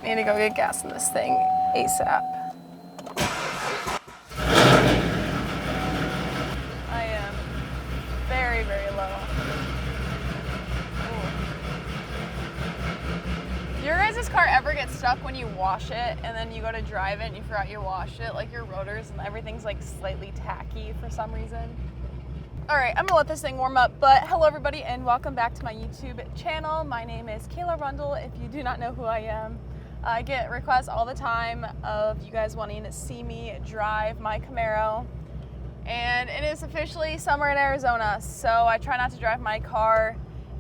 Need to go get gas in this thing ASAP. I am very, very low. Ooh. Your guys' car ever get stuck when you wash it and then you go to drive it and you forgot you washed it? Like your rotors and everything's like slightly tacky for some reason. All right, I'm gonna let this thing warm up, but hello everybody and welcome back to my YouTube channel. My name is Kayla Rundle, if you do not know who I am. I get requests all the time of you guys wanting to see me drive my Camaro, and it is officially summer in Arizona, so I try not to drive my car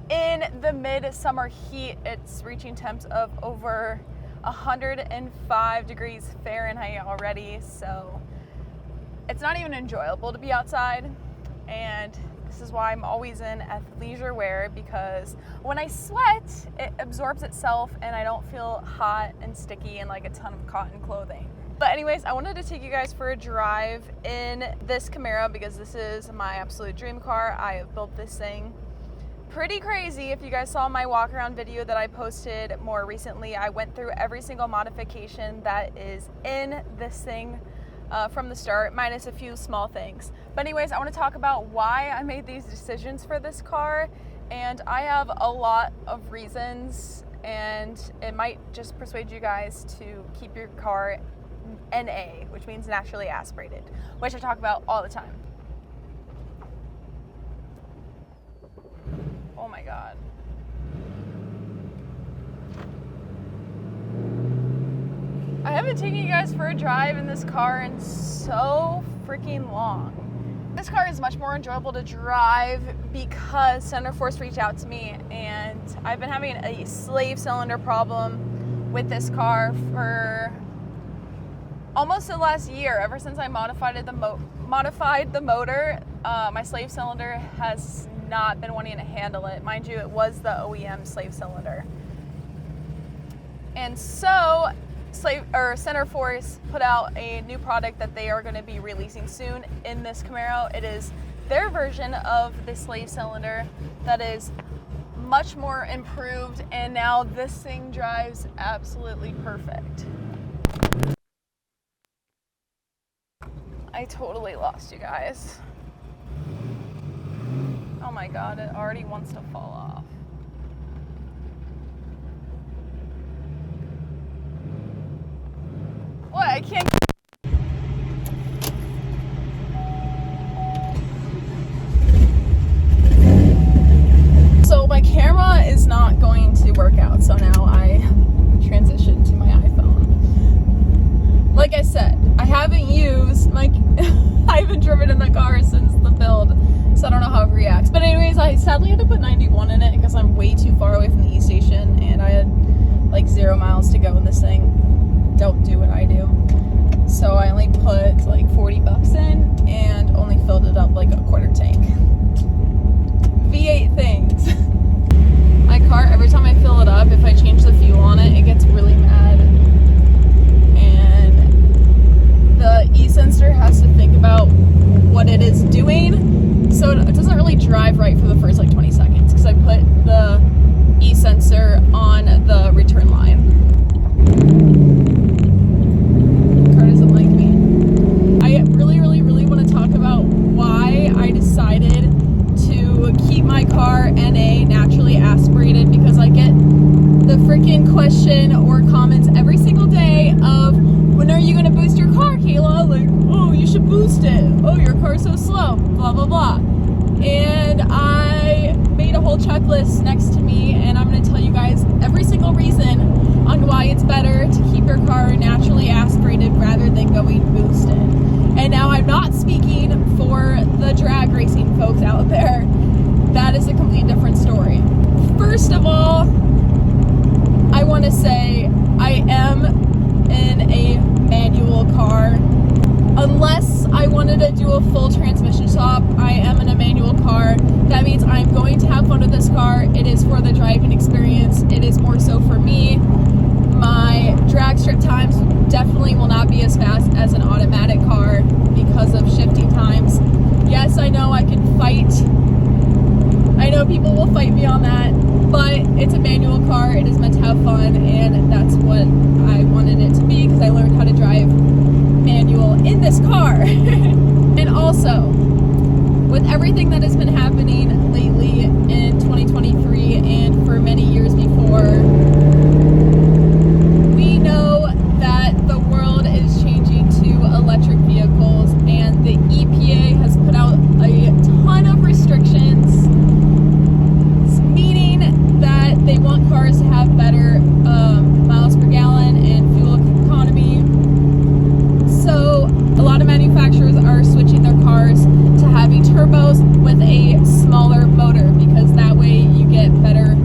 in the mid-summer heat. It's reaching temps of over 105 degrees Fahrenheit already, so it's not even enjoyable to be outside. And this is why I'm always in athleisure wear, because when I sweat, it absorbs itself and I don't feel hot and sticky in like a ton of cotton clothing. But anyways, I wanted to take you guys for a drive in this Camaro because this is my absolute dream car. I have built this thing pretty crazy. If you guys saw my walk around video that I posted more recently, I went through every single modification that is in this thing from the start, minus a few small things. But anyways, I want to talk about why I made these decisions for this car, and I have a lot of reasons, and it might just persuade you guys to keep your car NA, which means naturally aspirated, which I talk about all the time. Oh my God. I haven't taken you guys for a drive in this car in so freaking long. This car is much more enjoyable to drive because Center Force reached out to me, and I've been having a slave cylinder problem with this car for almost the last year. Ever since I modified the motor, my slave cylinder has not been wanting to handle it. Mind you, it was the OEM slave cylinder. And so Center Force put out a new product that they are going to be releasing soon in this Camaro. It is their version of the slave cylinder that is much more improved, and now this thing drives absolutely perfect. I totally lost you guys. Oh my God, it already wants to fall off. What? I can't. So my camera is not going to work out, so now I transitioned to my iPhone. Like I said, I haven't I haven't driven in the car since the build, so I don't know how it reacts. But anyways, I sadly had to put 91 in it because I'm way too far away from the E station, and I had like 0 miles to go in this thing. Don't do what I do. So I only put like 40 bucks in and only filled it up like a quarter tank. V8 things. My car, every time I fill it up, if I change the fuel on it, it gets really mad. And the e-sensor has to think about what it is doing. So it doesn't really drive right for the first like 20 seconds because I put the e-sensor on the return line. I decided to keep my car NA, naturally aspirated, because I get the freaking question or comments every single day of, when are you going to boost your car, Kayla? Like, oh, you should boost it. Oh, your car's so slow, blah, blah, blah. And I made a whole checklist next to me, and I'm going to tell you guys every single reason on why it's better to keep your car naturally aspirated rather than going boosted. And now I'm not speaking for the drag racing folks out there. That is a completely different story. First of all, I want to say I am in a manual car. Unless I wanted to do a full transmission swap, I am in a manual car. That means I'm going to have fun with this car. It is for the driving experience. It is more so for me. My drag strip times definitely will not be as fast as an automatic car because of shifting times. Yes, I know I can fight. I know people will fight me on that, but it's a manual car. It is meant to have fun, and that's what So, with everything that has been happening lately in 2023 and for many years before, we know that the world is changing to electric vehicles, and the EPA has put out a ton of restrictions, meaning that they want cars to have better miles per gallon and fuel economy. So a lot of manufacturers are switching their cars to having turbos with a smaller motor, because that way you get better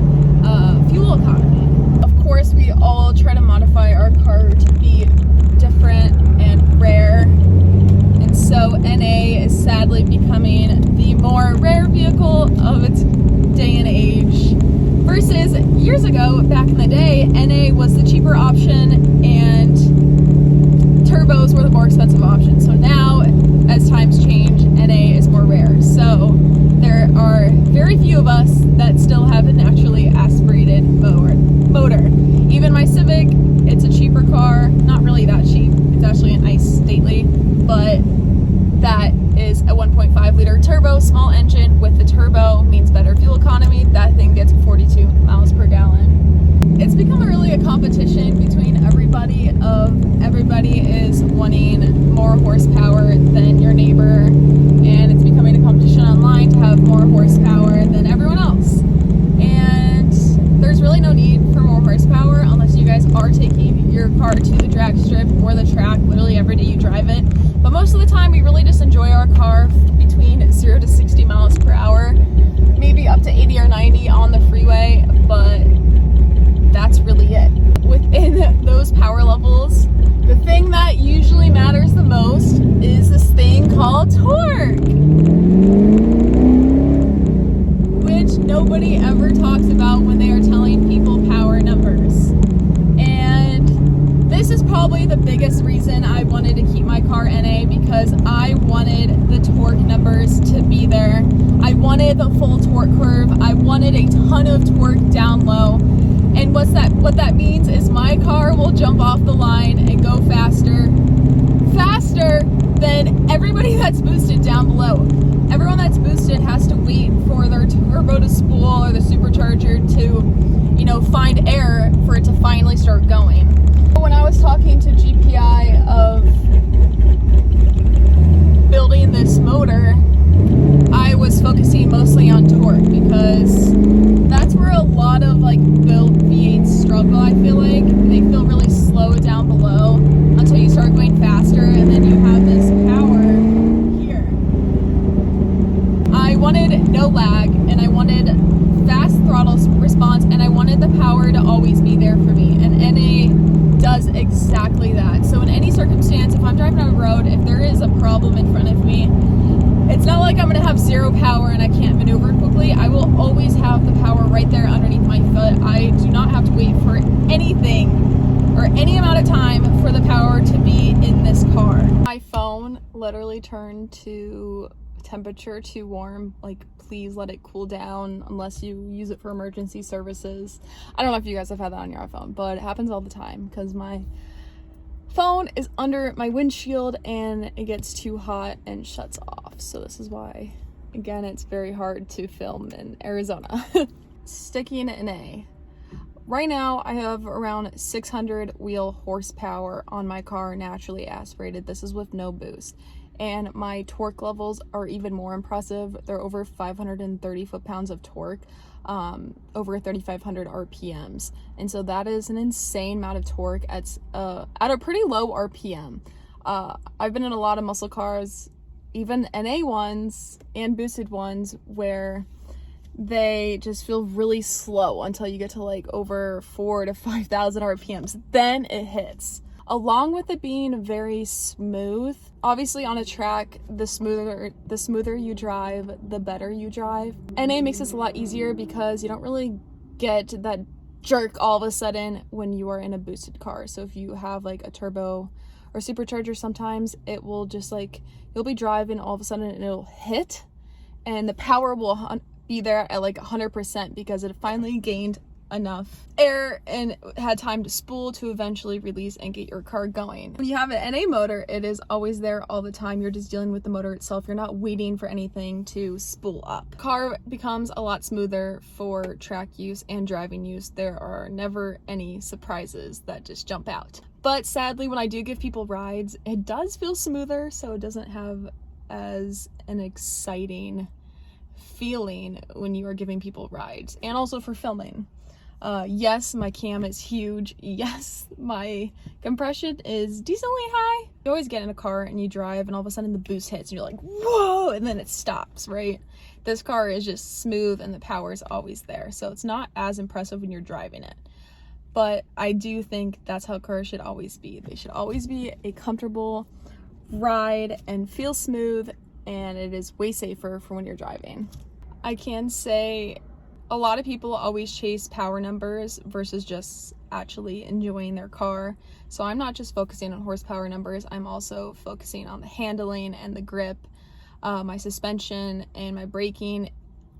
fuel economy. Of course, we all try to modify our car to be different and rare, and so NA is sadly becoming the more rare vehicle of its day and age, versus years ago, back in the day, NA was the cheaper option and turbos were the more expensive option. So now, as times change, NA is more rare. So there are very few of us that still have a naturally aspirated motor. Even my Civic, it's a cheaper car, not really that cheap. It's actually a nice stately, but that is a 1.5 liter turbo, small engine with the turbo, means better fuel economy. That thing gets 42 miles per gallon. It's become really a competition between everybody is wanting more horsepower than your neighbor, and it's becoming a competition online to have more horsepower than everyone else. And there's really no need for more horsepower unless you guys are taking your car to the drag strip or the track literally every day you drive it. But most of the time we really just enjoy our car between 0 to 60 miles per hour, maybe up to 80 or 90 on the freeway, but that's really it. Within those power levels, the thing that usually matters the most is this thing called torque, which nobody ever talks about when they are telling people power numbers. And this is probably the biggest reason I wanted to keep my car NA, because I wanted the torque numbers to be there. I wanted the full torque curve. I wanted a ton of torque down low. And what that means is my car will jump off the line and go faster than everybody that's boosted down below. Everyone that's boosted has to wait for their turbo to spool or the supercharger to, find air for it to finally start going. When I was talking to GPI of building this motor, I was focusing mostly on torque, because that's where a lot of built V8s struggle. I feel like they feel really slow down below until you start going faster, and then you have this power here. I wanted no lag, and I wanted fast throttle response, and I wanted the power to always be there for me, and NA does exactly that. So in any circumstance, if I'm driving on the road, if there is a problem in front of me, it's not like I'm going to have zero power and I can't maneuver quickly. I will always have the power right there underneath my foot. I do not have to wait for anything or any amount of time for the power to be in this car. My phone literally turned to temperature too warm. Please let it cool down unless you use it for emergency services. I don't know if you guys have had that on your iPhone, but it happens all the time because my phone is under my windshield and it gets too hot and shuts off. So this is why, again, it's very hard to film in Arizona. Sticking in A. Right now I have around 600 wheel horsepower on my car, naturally aspirated. This is with no boost. And my torque levels are even more impressive. They're over 530 foot-pounds of torque, over 3,500 RPMs. And so that is an insane amount of torque at a pretty low RPM. I've been in a lot of muscle cars, even NA ones and boosted ones, where they just feel really slow until you get to over 4,000 to 5,000 RPMs. Then it hits. Along with it being very smooth, obviously on a track, the smoother you drive, the better you drive. NA makes this a lot easier because you don't really get that jerk all of a sudden when you are in a boosted car. So if you have a turbo or supercharger, sometimes it will just you'll be driving all of a sudden and it'll hit, and the power will be there at 100% because it finally gained enough air and had time to spool to eventually release and get your car going. When you have an NA motor, it is always there all the time. You're just dealing with the motor itself. You're not waiting for anything to spool up. Car becomes a lot smoother for track use and driving use. There are never any surprises that just jump out. But sadly, when I do give people rides, it does feel smoother, so it doesn't have as an exciting feeling when you are giving people rides. And also for filming. Yes, my cam is huge. Yes, my compression is decently high. You always get in a car and you drive and all of a sudden the boost hits and you're like, whoa, and then it stops, right? This car is just smooth and the power is always there. So it's not as impressive when you're driving it. But I do think that's how cars should always be. They should always be a comfortable ride and feel smooth, and it is way safer for when you're driving. I can say a lot of people always chase power numbers versus just actually enjoying their car. So I'm not just focusing on horsepower numbers, I'm also focusing on the handling and the grip, my suspension and my braking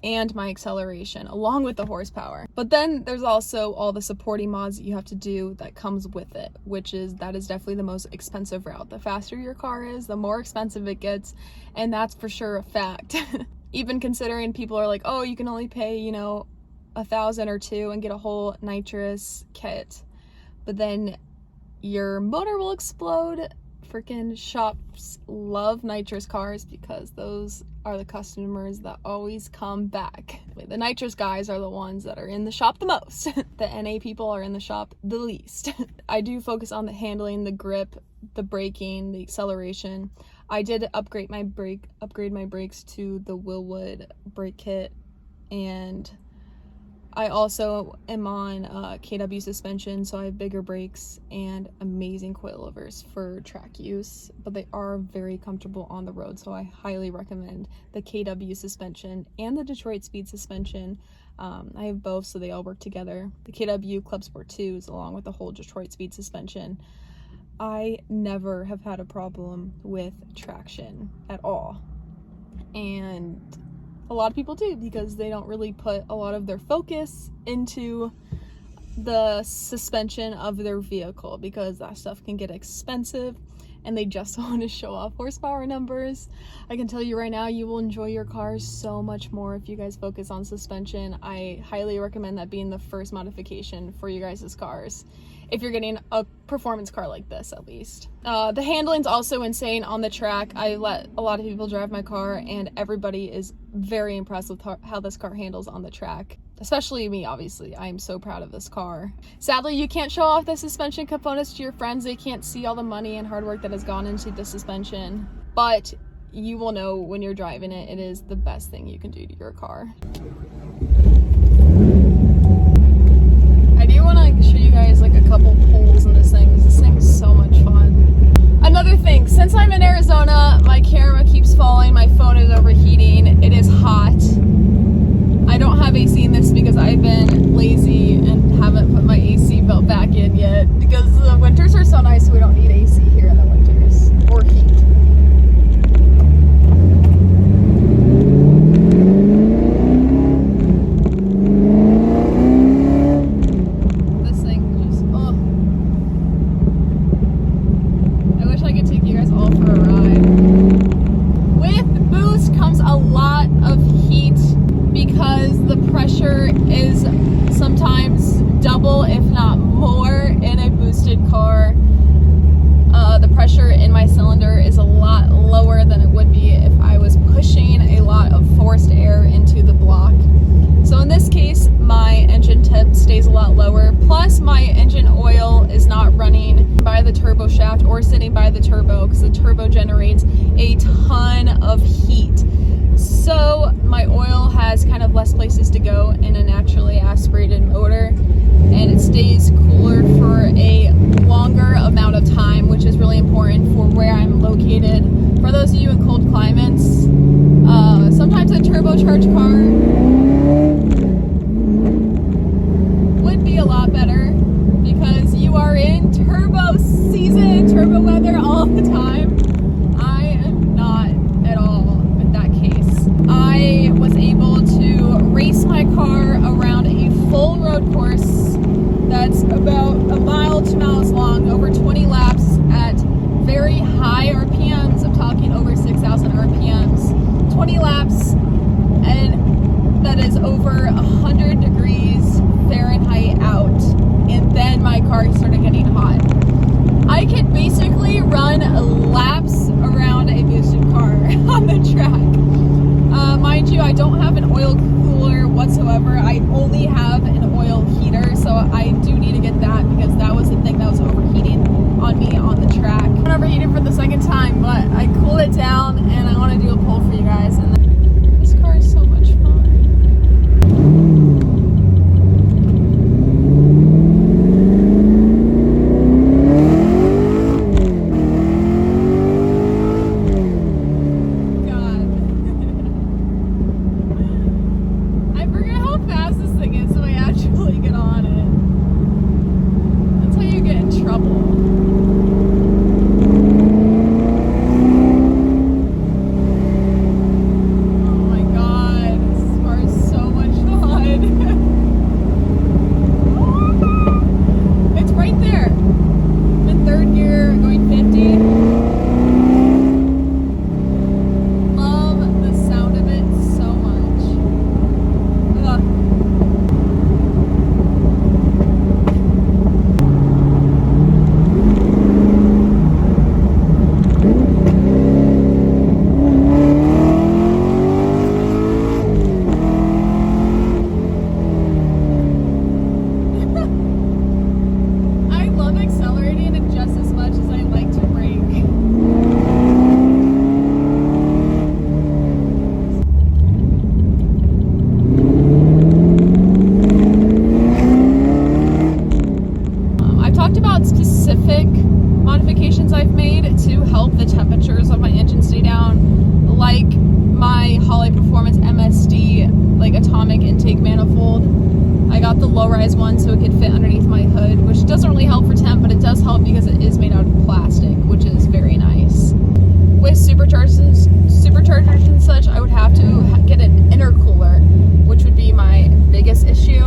and my acceleration along with the horsepower. But then there's also all the supporting mods that you have to do that comes with it, that is definitely the most expensive route. The faster your car is, the more expensive it gets, and that's for sure a fact. Even considering people are like, oh, you can only pay, you know, $1,000 or $2,000 and get a whole nitrous kit, but then your motor will explode. Freaking shops love nitrous cars because those are the customers that always come back. The nitrous guys are the ones that are in the shop the most. The NA people are in the shop the least. I do focus on the handling, the grip, the braking, the acceleration. I did upgrade my brakes to the Willwood brake kit, and I also am on KW suspension, so I have bigger brakes and amazing coilovers for track use, but they are very comfortable on the road, so I highly recommend the KW suspension and the Detroit Speed suspension. I have both, so they all work together. The KW Club Sport 2s along with the whole Detroit Speed suspension. I never have had a problem with traction at all, and a lot of people do because they don't really put a lot of their focus into the suspension of their vehicle because that stuff can get expensive and they just want to show off horsepower numbers. I can tell you right now, you will enjoy your cars so much more if you guys focus on suspension. I highly recommend that being the first modification for you guys' cars, if you're getting a performance car like this, at least. The handling's also insane on the track. I let a lot of people drive my car and everybody is very impressed with how this car handles on the track. Especially me, obviously. I am so proud of this car. Sadly, you can't show off the suspension components to your friends. They can't see all the money and hard work that has gone into the suspension. But you will know when you're driving it, it is the best thing you can do to your car. I do want to show you guys like a couple pulls in this thing because this thing is so much fun. Another thing, since I'm in Arizona, my camera keeps falling, my phone is overheating, it is hot. I don't have AC in this because I've been lazy and haven't put my AC belt back in yet because the winters are so nice, so we don't need AC here in the winters or heat. Double, if not more, in a boosted car. The pressure in my cylinder is a lot lower than it would be if I was pushing a lot of forced air into the block. So in this case, my engine temp stays a lot lower, plus my engine oil is not running by the turbo shaft or sitting by the turbo because the turbo generates a ton of heat. So my oil has kind of less places to go in a naturally aspirated motor, and it stays cooler for a longer amount of time, which is really important for where I'm located. For those of you in cold climates, sometimes a turbocharged car would be a lot better because you are in turbo season, turbo weather all the time. I am not at all in that case. I was able to race my car around a full road course that's about a mile, 2 miles long, over 20 laps at very high RPMs. I'm talking over 6,000 RPMs. 20 laps, and that is over 100 degrees Fahrenheit out. And then my car started getting hot. I could basically run laps around a boosted car on the track. Mind you, I don't have an oil cooler whatsoever. I only have an oil heater, so I do need to get that because that was the thing that was overheating on me on the track. I'm overheating for the second time, but I cooled it down and I want to do a poll for you guys. And then, this car is so much fun. Specific modifications I've made to help the temperatures of my engine stay down, like my Holley Performance MSD like atomic intake manifold. I got the low-rise one so it could fit underneath my hood, which doesn't really help for temp, but it does help because it is made out of plastic, which is very nice. With superchargers and such, I would have to get an intercooler, which would be my biggest issue.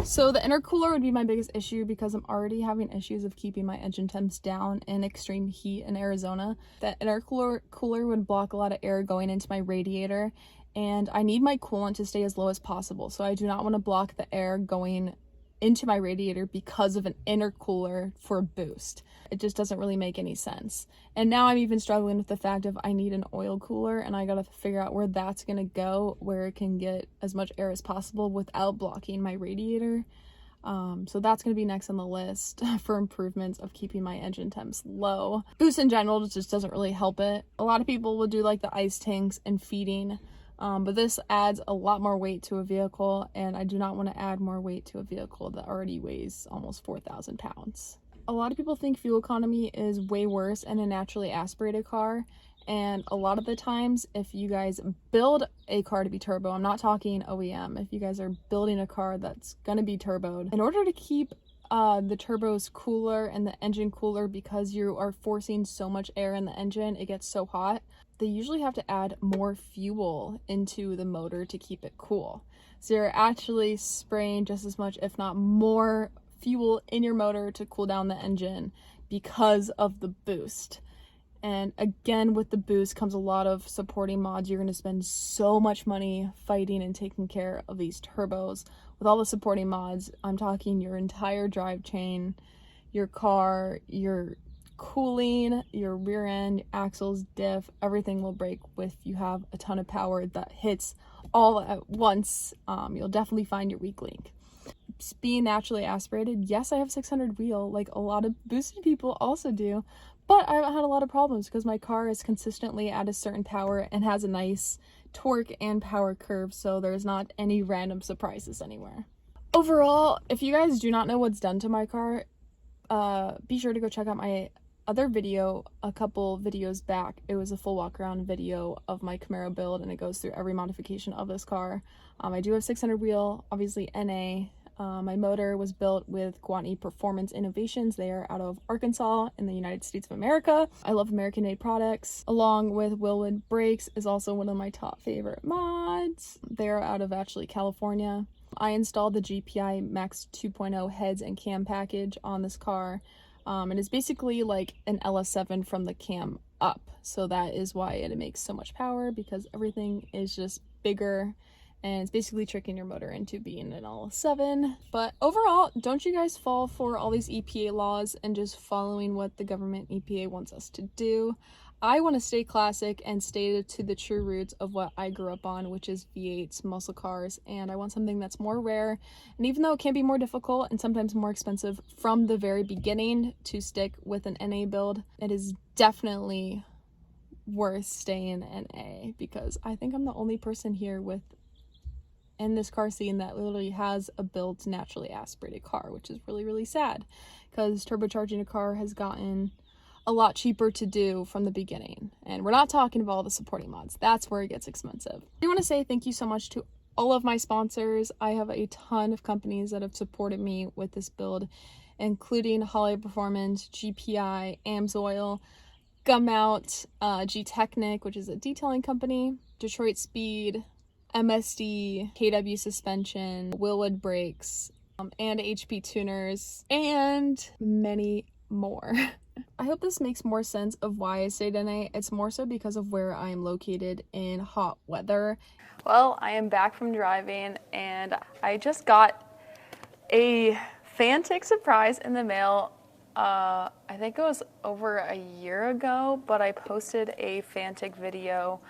So the intercooler would be my biggest issue because I'm already having issues of keeping my engine temps down in extreme heat in Arizona. That intercooler would block a lot of air going into my radiator, and I need my coolant to stay as low as possible. So I do not want to block the air going into my radiator because of an intercooler for a boost. It just doesn't really make any sense. And now I'm even struggling with the fact of I need an oil cooler, and I gotta figure out where that's gonna go, where it can get as much air as possible without blocking my radiator. So that's gonna be next on the list for improvements of keeping my engine temps low. Boost in general just doesn't really help it. A lot of people will do like the ice tanks and feeding, but this adds a lot more weight to a vehicle, and I do not want to add more weight to a vehicle that already weighs almost 4,000 pounds. A lot of people think fuel economy is way worse in a naturally aspirated car, and a lot of the times if you guys build a car to be turbo, I'm not talking OEM, if you guys are building a car that's going to be turboed, in order to keep the turbos cooler and the engine cooler, because you are forcing so much air in the engine, it gets so hot, they usually have to add more fuel into the motor to keep it cool. So you're actually spraying just as much, if not more, fuel in your motor to cool down the engine because of the boost. And again, with the boost comes a lot of supporting mods. You're going to spend so much money fighting and taking care of these turbos. With all the supporting mods, I'm talking your entire drive chain, your car, your cooling, your rear end, axles, diff, everything will break if you have a ton of power that hits all at once. You'll definitely find your weak link. Being naturally aspirated, yes, I have 600 wheel like a lot of boosted people also do, but I haven't had a lot of problems because my car is consistently at a certain power and has a nice torque and power curve, so there's not any random surprises anywhere. Overall, if you guys do not know what's done to my car, be sure to go check out my other video a couple videos back. It was a full walk around video of my Camaro build, and it goes through every modification of this car. I do have 600 wheel, obviously NA. My motor was built with Guanti Performance Innovations. They are out of Arkansas in the United States of America. I love American-made products. Along with Willwood Brakes is also one of my top favorite mods. They're out of actually California. I installed the GPI Max 2.0 heads and cam package on this car. And it's basically like an LS7 from the cam up. So that is why it makes so much power, because everything is just bigger and it's basically tricking your motor into being an LS7. But overall, don't you guys fall for all these EPA laws and just following what the government EPA wants us to do. I want to stay classic and stay to the true roots of what I grew up on, which is V8s, muscle cars, and I want something that's more rare. And even though it can be more difficult and sometimes more expensive from the very beginning to stick with an NA build, it is definitely worth staying NA, because I think I'm the only person here in this car scene that literally has a built naturally aspirated car, which is really, really sad, because turbocharging a car has gotten a lot cheaper to do from the beginning. And we're not talking about all the supporting mods. That's where it gets expensive. I want to say thank you so much to all of my sponsors. I have a ton of companies that have supported me with this build, including Holly Performance, GPI, Amsoil, Gumout, G-Technic, which is a detailing company, Detroit Speed, MSD, KW Suspension, Willwood Brakes, and HP Tuners, and many more. I hope this makes more sense of why I stayed NA. It's more so because of where I am located in hot weather. Well, I am back from driving and I just got a Fantic surprise in the mail. I think it was over a year ago, but I posted a Fantic video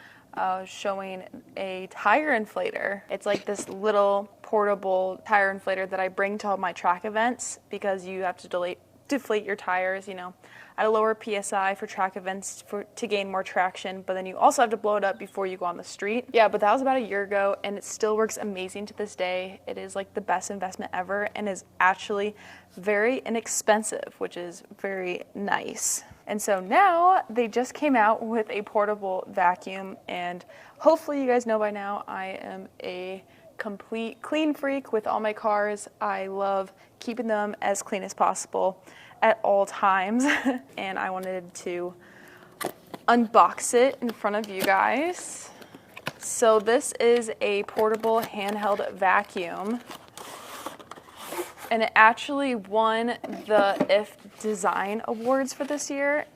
showing a tire inflator. It's like this little portable tire inflator that I bring to all my track events, because you have to deflate your tires, you know, at a lower PSI for track events to gain more traction, but then you also have to blow it up before you go on the street. Yeah, but that was about a year ago and it still works amazing to this day. It is like the best investment ever and is actually very inexpensive, which is very nice. And so now they just came out with a portable vacuum, and hopefully you guys know by now I am a complete clean freak with all my cars. I love keeping them as clean as possible at all times. And I wanted to unbox it in front of you guys. So this is a portable handheld vacuum, and it actually won the IF Design Awards for this year.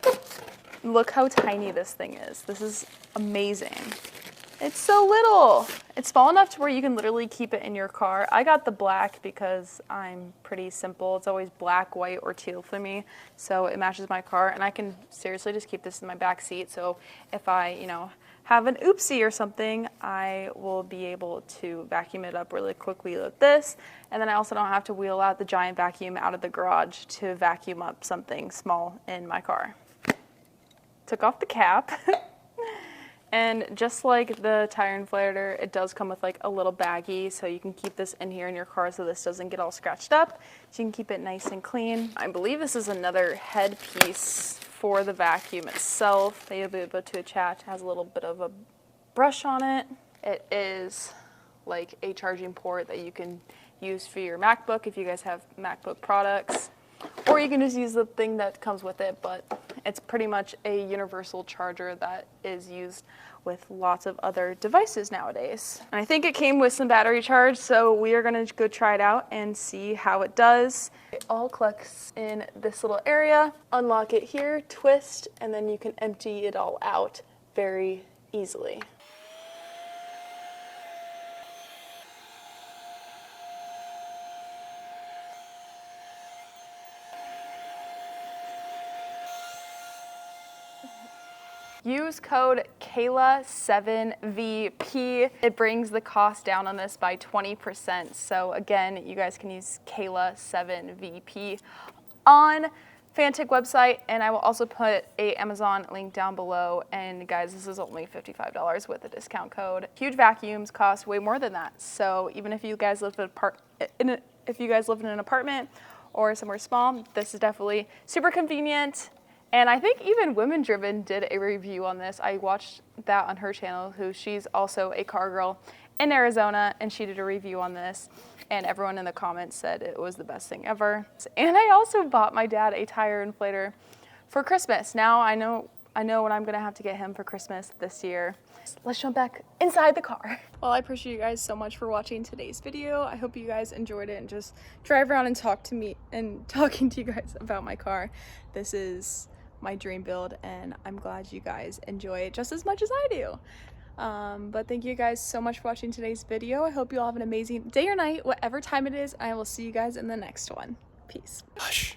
Look how tiny this thing is. This is amazing. It's so little. It's small enough to where you can literally keep it in your car. I got the black because I'm pretty simple. It's always black, white, or teal for me. So it matches my car, and I can seriously just keep this in my back seat. So if I, you know, have an oopsie or something, I will be able to vacuum it up really quickly with this. And then I also don't have to wheel out the giant vacuum out of the garage to vacuum up something small in my car. Took off the cap. And just like the tire inflator, it does come with like a little baggie, so you can keep this in here in your car so this doesn't get all scratched up. So you can keep it nice and clean. I believe this is another headpiece for the vacuum itself that you'll be able to attach. It has a little bit of a brush on it. It is like a charging port that you can use for your MacBook if you guys have MacBook products. Or you can just use the thing that comes with it, but it's pretty much a universal charger that is used with lots of other devices nowadays. And I think it came with some battery charge, so we are gonna go try it out and see how it does. It all collects in this little area. Unlock it here, twist, and then you can empty it all out very easily. Use code KAYLA7VP. It brings the cost down on this by 20%. So again, you guys can use KAYLA7VP on Fantic website, and I will also put a Amazon link down below. And guys, this is only $55 with a discount code. Huge vacuums cost way more than that. So even if you guys live in an apartment or somewhere small, this is definitely super convenient. And I think even Women Driven did a review on this. I watched that on her channel, she's also a car girl in Arizona, and she did a review on this, and everyone in the comments said it was the best thing ever. And I also bought my dad a tire inflator for Christmas. Now I know what I'm gonna have to get him for Christmas this year. Let's jump back inside the car. Well, I appreciate you guys so much for watching today's video. I hope you guys enjoyed it and just drive around and talk to me and talking to you guys about my car. This is my dream build and I'm glad you guys enjoy it just as much as I do. But thank you guys so much for watching today's video. I hope you all have an amazing day or night, whatever time it is. I will see you guys in the next one. Peace. Hush.